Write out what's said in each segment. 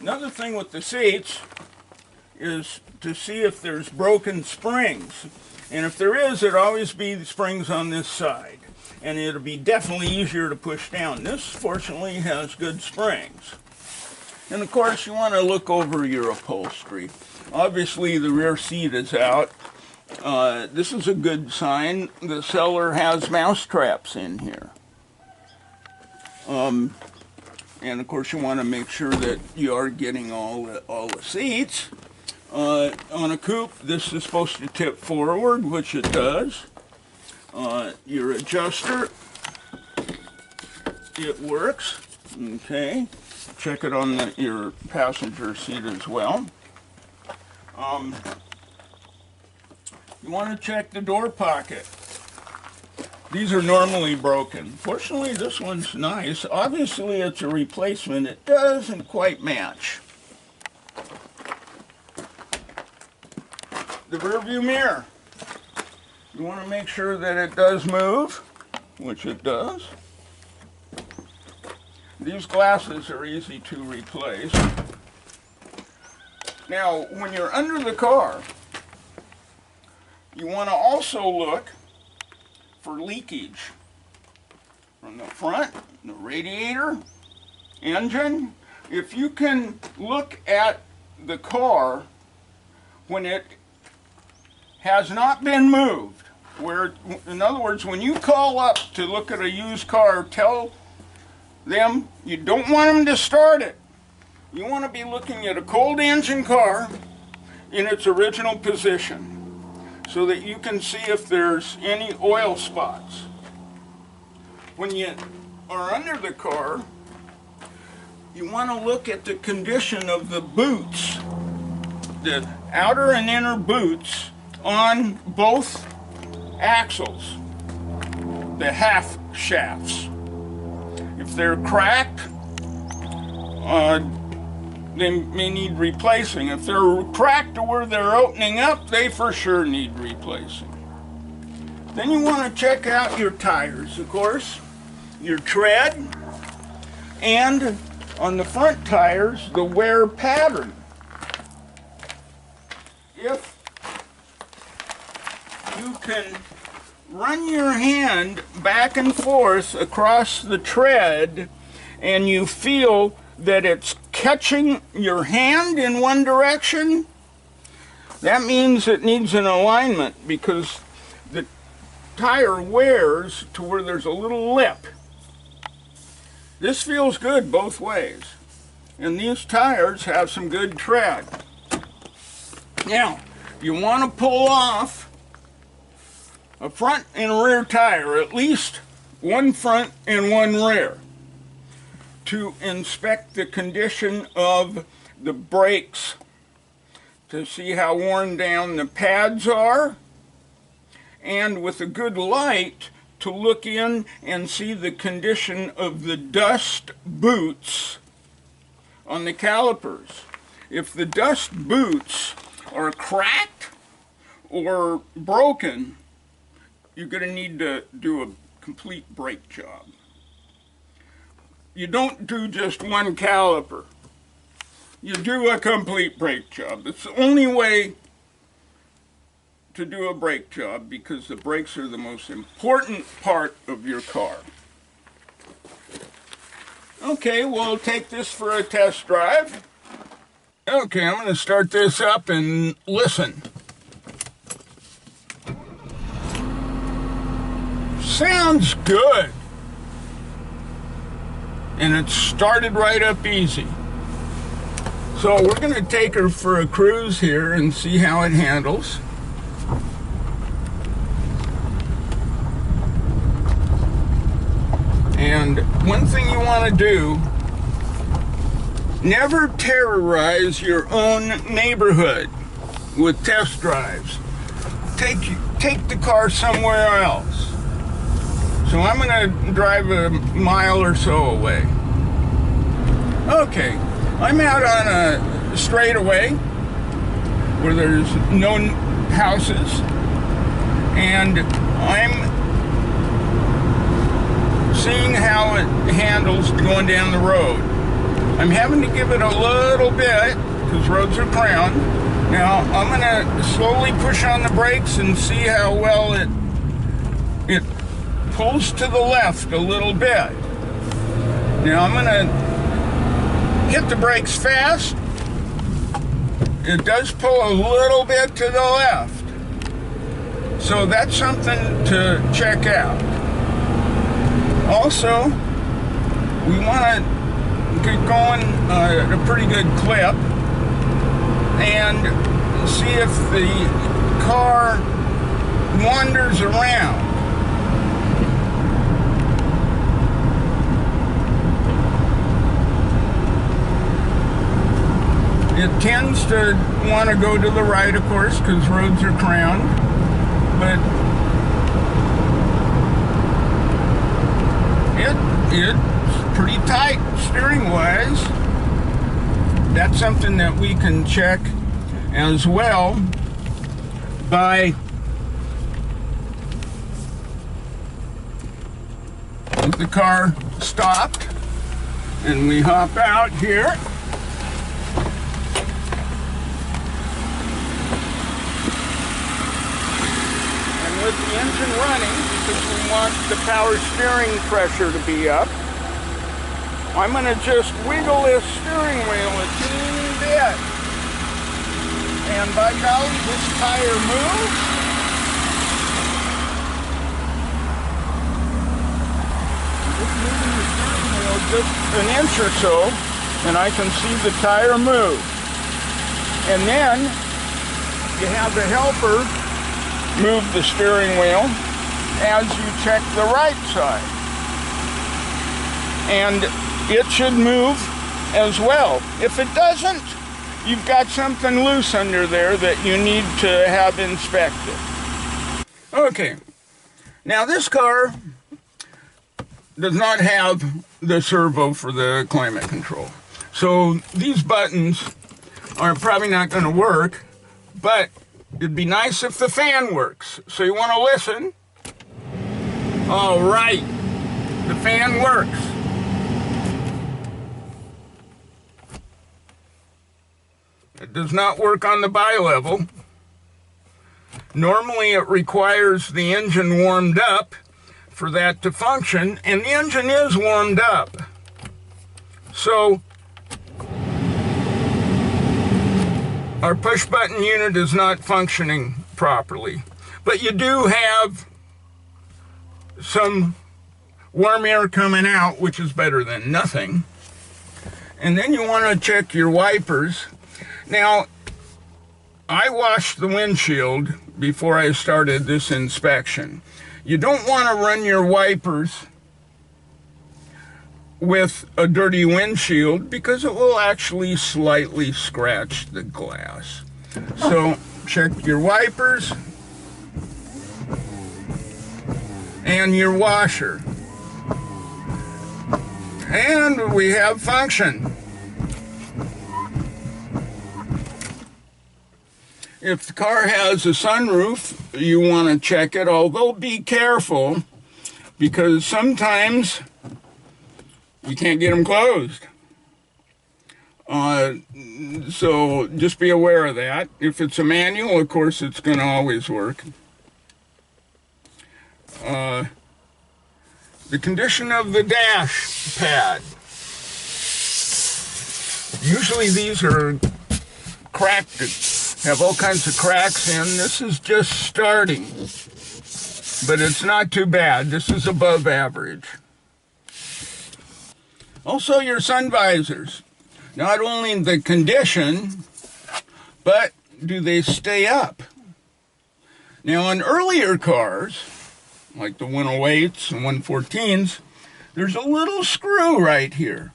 Another thing with the seats is to see if there's broken springs. And if there is, it'll always be the springs on this side. And it'll be definitely easier to push down. This, fortunately, has good springs. And of course, you want to look over your upholstery. Obviously, the rear seat is out. This is a good sign. The seller has mouse traps in here. And of course, you want to make sure that you are getting all the seats. On a coupe, this is supposed to tip forward, which it does. Your adjuster, it works. Okay, check it on your passenger seat as well. You want to check the door pocket. These are normally broken. Fortunately, this one's nice. Obviously, it's a replacement. It doesn't quite match. The rear view mirror. You want to make sure that it does move, which it does. These glasses are easy to replace. Now, when you're under the car, you want to also look for leakage from the front, the radiator, engine. If you can look at the car when it has not been moved, where, in other words, when you call up to look at a used car, tell them you don't want them to start it. You want to be looking at a cold engine car in its original position, so that you can see if there's any oil spots. When you are under the car, you want to look at the condition of the boots, the outer and inner boots on both axles, the half shafts. If they're cracked, they may need replacing. If they're cracked to where they're opening up, they for sure need replacing. Then you want to check out your tires, of course, your tread, and on the front tires, the wear pattern. If you can run your hand back and forth across the tread and you feel that it's catching your hand in one direction, that means it needs an alignment, because the tire wears to where there's a little lip. This feels good both ways, and these tires have some good tread. Now, you want to pull off a front and rear tire, at least one front and one rear, to inspect the condition of the brakes, to see how worn down the pads are, and with a good light to look in and see the condition of the dust boots on the calipers. If the dust boots are cracked or broken, you're going to need to do a complete brake job. You don't do just one caliper. You do a complete brake job. It's the only way to do a brake job, because the brakes are the most important part of your car. Okay, we'll take this for a test drive. Okay, I'm going to start this up and listen. Sounds good. And it started right up easy. So we're going to take her for a cruise here and see how it handles. And one thing you want to do, never terrorize your own neighborhood with test drives. Take the car somewhere else. So I'm going to drive a mile or so away. Okay, I'm out on a straightaway where there's no houses, and I'm seeing how it handles going down the road. I'm having to give it a little bit because roads are crowned. Now I'm going to slowly push on the brakes and see how well it pulls to the left a little bit. Now I'm going to hit the brakes fast. It does pull a little bit to the left. So that's something to check out. Also, we want to get going at a pretty good clip and see if the car wanders around. It tends to want to go to the right, of course, because roads are crowned, but it's pretty tight steering-wise. That's something that we can check as well by the car stopped and we hop out here. With the engine running, because we want the power steering pressure to be up, I'm going to just wiggle this steering wheel a teeny bit. And by golly, this tire moves. Just moving the steering wheel just an inch or so, and I can see the tire move. And then you have the helper move the steering wheel as you check the right side. And it should move as well. If it doesn't, you've got something loose under there that you need to have inspected. Okay, now this car does not have the servo for the climate control. So these buttons are probably not going to work, but it'd be nice if the fan works. So you want to listen. All right, the fan works. It does not work on the bi-level. Normally it requires the engine warmed up for that to function, and the engine is warmed up. So our push button unit is not functioning properly, but you do have some warm air coming out, which is better than nothing. And then you want to check your wipers. Now, I washed the windshield before I started this inspection. You don't want to run your wipers with a dirty windshield because it will actually slightly scratch the glass. So check your wipers and your washer. And we have function. If the car has a sunroof, you want to check it, although be careful because sometimes you can't get them closed. So just be aware of that. If it's a manual, of course, it's going to always work. The condition of the dash pad. Usually these are cracked, have all kinds of cracks in. This is just starting, but it's not too bad. This is above average. Also, your sun visors. Not only the condition, but do they stay up? Now, on earlier cars, like the 108s and 114s, there's a little screw right here.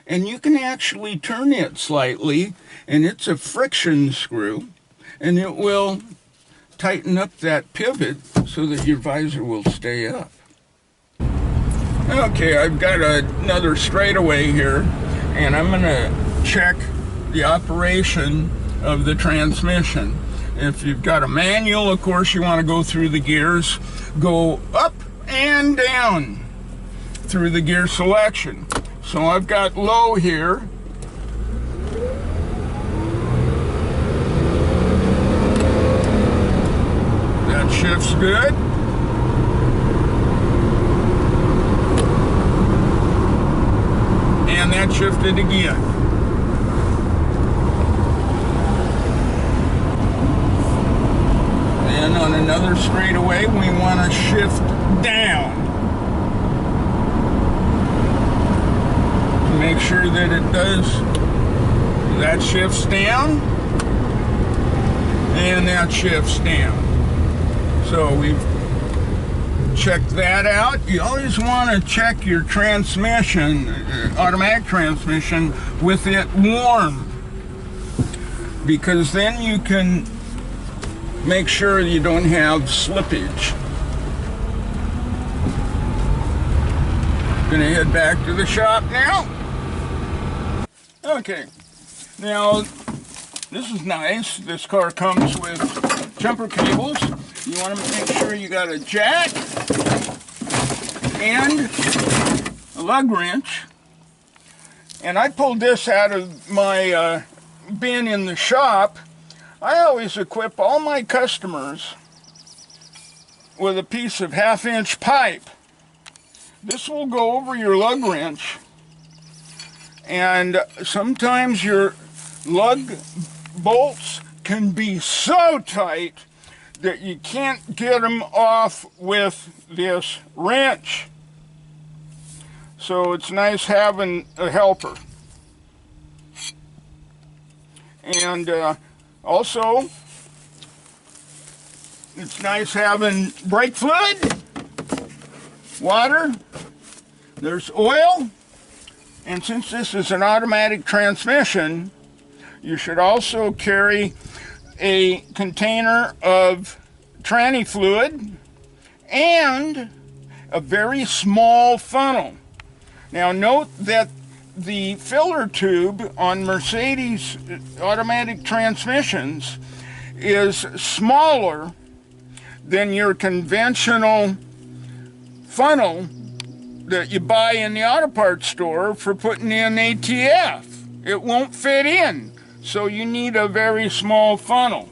And you can actually turn it slightly, and it's a friction screw, and it will tighten up that pivot so that your visor will stay up. Okay, I've got another straightaway here, and I'm going to check the operation of the transmission. If you've got a manual, of course, you want to go through the gears, go up and down through the gear selection. So I've got low here. That shifts good. And that shifted again. And on another straightaway, we want to shift down. Make sure that it does. That shifts down. And that shifts down. So we've checked that out. You always want to check your transmission, automatic transmission, with it warm, because then you can make sure you don't have slippage. Gonna head back to the shop now. Okay, now this is nice. This car comes with jumper cables. You want to make sure you got a jack and a lug wrench. And I pulled this out of my bin in the shop. I always equip all my customers with a piece of 1/2-inch pipe. This will go over your lug wrench, and sometimes your lug bolts can be so tight that you can't get them off with this wrench. So it's nice having a helper. And also, it's nice having brake fluid, water, there's oil, and since this is an automatic transmission, you should also carry a container of tranny fluid and a very small funnel. Now note that the filler tube on Mercedes automatic transmissions is smaller than your conventional funnel that you buy in the auto parts store for putting in ATF. It won't fit in, so you need a very small funnel.